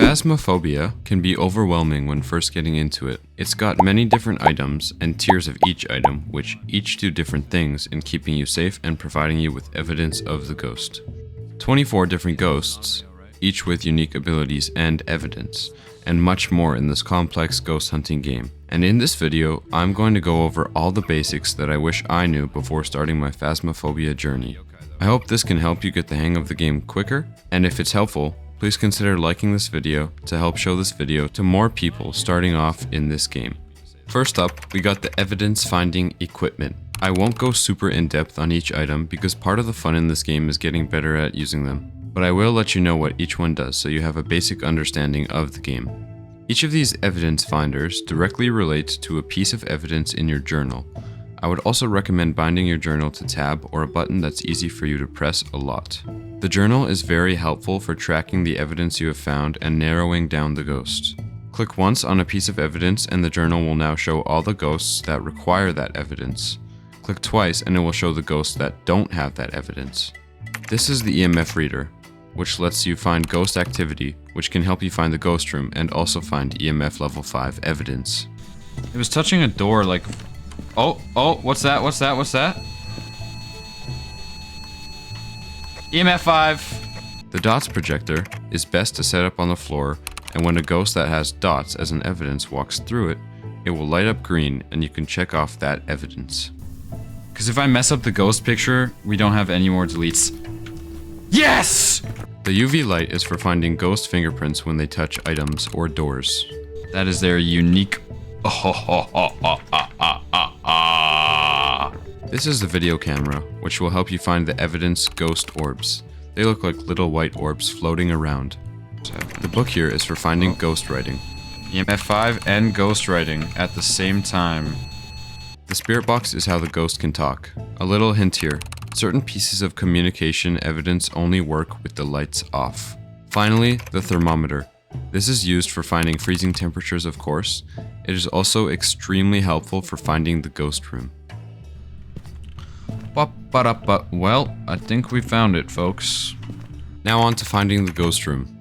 Phasmophobia can be overwhelming when first getting into it. It's got many different items and tiers of each item, which each do different things in keeping you safe and providing you with evidence of the ghost. 24 different ghosts, each with unique abilities and evidence, and much more in this complex ghost hunting game. And in this video, I'm going to go over all the basics that I wish I knew before starting my Phasmophobia journey. I hope this can help you get the hang of the game quicker, and if it's helpful, please consider liking this video to help show this video to more people starting off in this game. First up, we got the evidence finding equipment. I won't go super in depth on each item because part of the fun in this game is getting better at using them, but I will let you know what each one does so you have a basic understanding of the game. Each of these evidence finders directly relates to a piece of evidence in your journal. I would also recommend binding your journal to tab or a button that's easy for you to press a lot. The journal is very helpful for tracking the evidence you have found and narrowing down the ghosts. Click once on a piece of evidence and the journal will now show all the ghosts that require that evidence. Click twice and it will show the ghosts that don't have that evidence. This is the EMF reader, which lets you find ghost activity, which can help you find the ghost room and also find EMF level 5 evidence. It was touching a door like... Oh, what's that? EMF 5! The dots projector is best to set up on the floor, and when a ghost that has dots as an evidence walks through it, it will light up green and you can check off that evidence. Because if I mess up the ghost picture, we don't have any more deletes. Yes! The UV light is for finding ghost fingerprints when they touch items or doors. That is their unique... This is the video camera, which will help you find the evidence ghost orbs. They look like little white orbs floating around. The book here is for finding ghost writing. EMF 5 and ghost writing at the same time. The spirit box is how the ghost can talk. A little hint here. Certain pieces of communication evidence only work with the lights off. Finally, the thermometer. This is used for finding freezing temperatures, of course. It is also extremely helpful for finding the ghost room. Well, I think we found it, folks. Now on to finding the ghost room.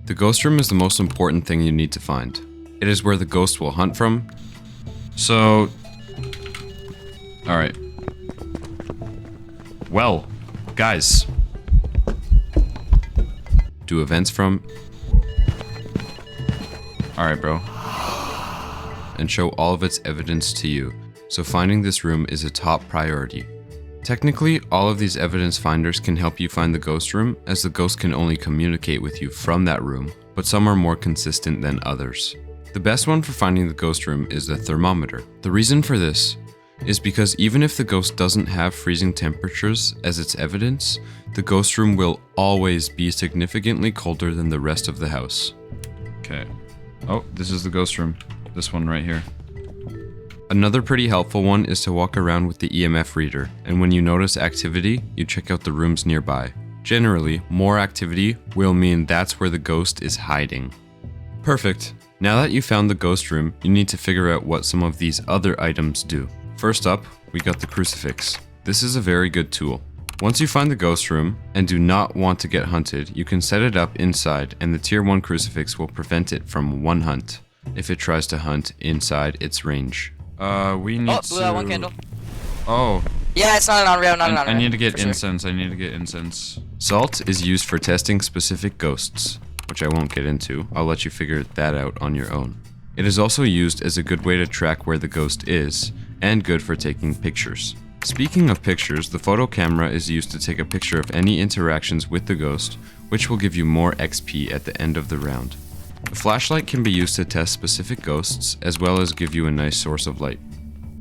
The ghost room is the most important thing you need to find. It is where the ghost will hunt from. So... Alright. Well, guys. Do events from. Alright, bro. And show all of its evidence to you, so finding this room is a top priority. Technically, all of these evidence finders can help you find the ghost room, as the ghost can only communicate with you from that room, but some are more consistent than others. The best one for finding the ghost room is the thermometer. The reason for this is because even if the ghost doesn't have freezing temperatures as its evidence, the ghost room will always be significantly colder than the rest of the house. Okay. Oh, this is the ghost room. This one right here. Another pretty helpful one is to walk around with the EMF reader, and when you notice activity, you check out the rooms nearby. Generally, more activity will mean that's where the ghost is hiding. Perfect. Now that you found the ghost room, you need to figure out what some of these other items do. First up, we got the crucifix. This is a very good tool. Once you find the ghost room and do not want to get hunted, you can set it up inside and the tier 1 crucifix will prevent it from one hunt if it tries to hunt inside its range. We need blew out one candle. Oh. Yeah, it's not an on-rail, not an on-rail. I need to get for incense, I need to get incense. Salt is used for testing specific ghosts, which I won't get into. I'll let you figure that out on your own. It is also used as a good way to track where the ghost is, and good for taking pictures. Speaking of pictures, the photo camera is used to take a picture of any interactions with the ghost, which will give you more XP at the end of the round. The flashlight can be used to test specific ghosts, as well as give you a nice source of light.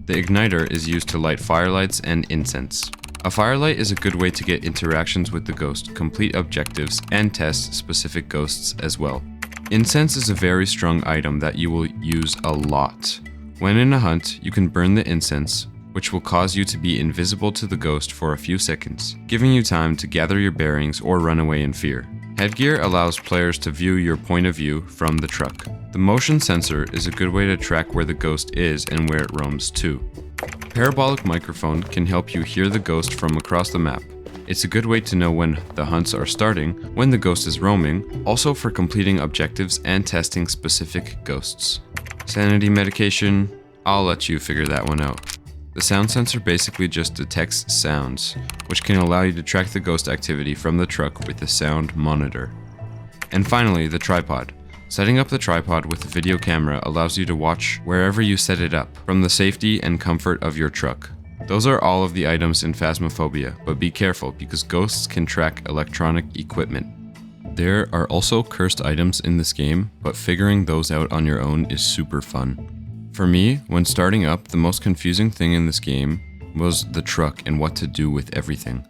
The igniter is used to light firelights and incense. A firelight is a good way to get interactions with the ghost, complete objectives, and test specific ghosts as well. Incense is a very strong item that you will use a lot. When in a hunt, you can burn the incense, which will cause you to be invisible to the ghost for a few seconds, giving you time to gather your bearings or run away in fear. Headgear allows players to view your point of view from the truck. The motion sensor is a good way to track where the ghost is and where it roams to. A parabolic microphone can help you hear the ghost from across the map. It's a good way to know when the hunts are starting, when the ghost is roaming, also for completing objectives and testing specific ghosts. Sanity medication, I'll let you figure that one out. The sound sensor basically just detects sounds, which can allow you to track the ghost activity from the truck with the sound monitor. And finally, the tripod. Setting up the tripod with a video camera allows you to watch wherever you set it up, from the safety and comfort of your truck. Those are all of the items in Phasmophobia, but be careful because ghosts can track electronic equipment. There are also cursed items in this game, but figuring those out on your own is super fun. For me, when starting up, the most confusing thing in this game was the truck and what to do with everything.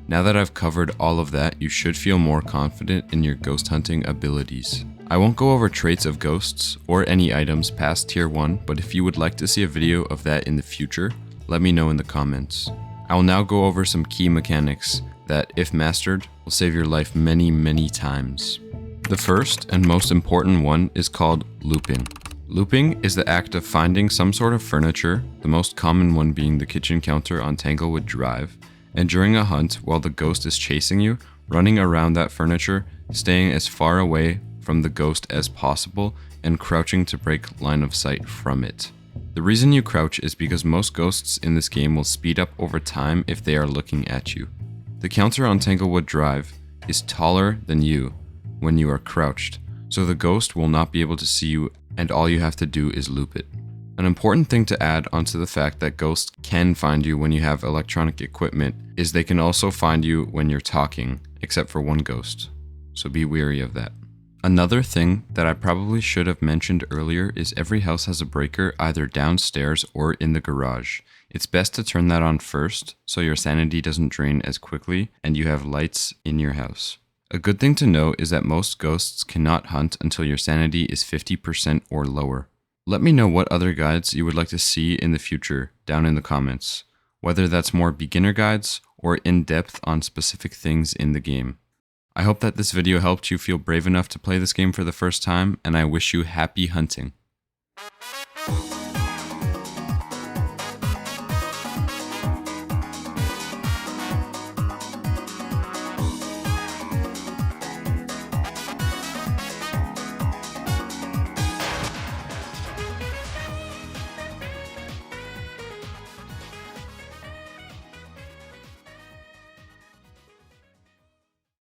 Now that I've covered all of that, you should feel more confident in your ghost hunting abilities. I won't go over traits of ghosts or any items past tier 1, but if you would like to see a video of that in the future, let me know in the comments. I will now go over some key mechanics that, if mastered, will save your life many times. The first and most important one is called looping. Looping is the act of finding some sort of furniture, the most common one being the kitchen counter on Tanglewood Drive, and during a hunt, while the ghost is chasing you, running around that furniture, staying as far away from the ghost as possible, and crouching to break line of sight from it. The reason you crouch is because most ghosts in this game will speed up over time if they are looking at you. The counter on Tanglewood Drive is taller than you when you are crouched, so the ghost will not be able to see you and all you have to do is loop it. An important thing to add onto the fact that ghosts can find you when you have electronic equipment is they can also find you when you're talking, except for one ghost, so be wary of that. Another thing that I probably should have mentioned earlier is every house has a breaker either downstairs or in the garage. It's best to turn that on first so your sanity doesn't drain as quickly and you have lights in your house. A good thing to know is that most ghosts cannot hunt until your sanity is 50% or lower. Let me know what other guides you would like to see in the future down in the comments, whether that's more beginner guides or in-depth on specific things in the game. I hope that this video helped you feel brave enough to play this game for the first time, and I wish you happy hunting.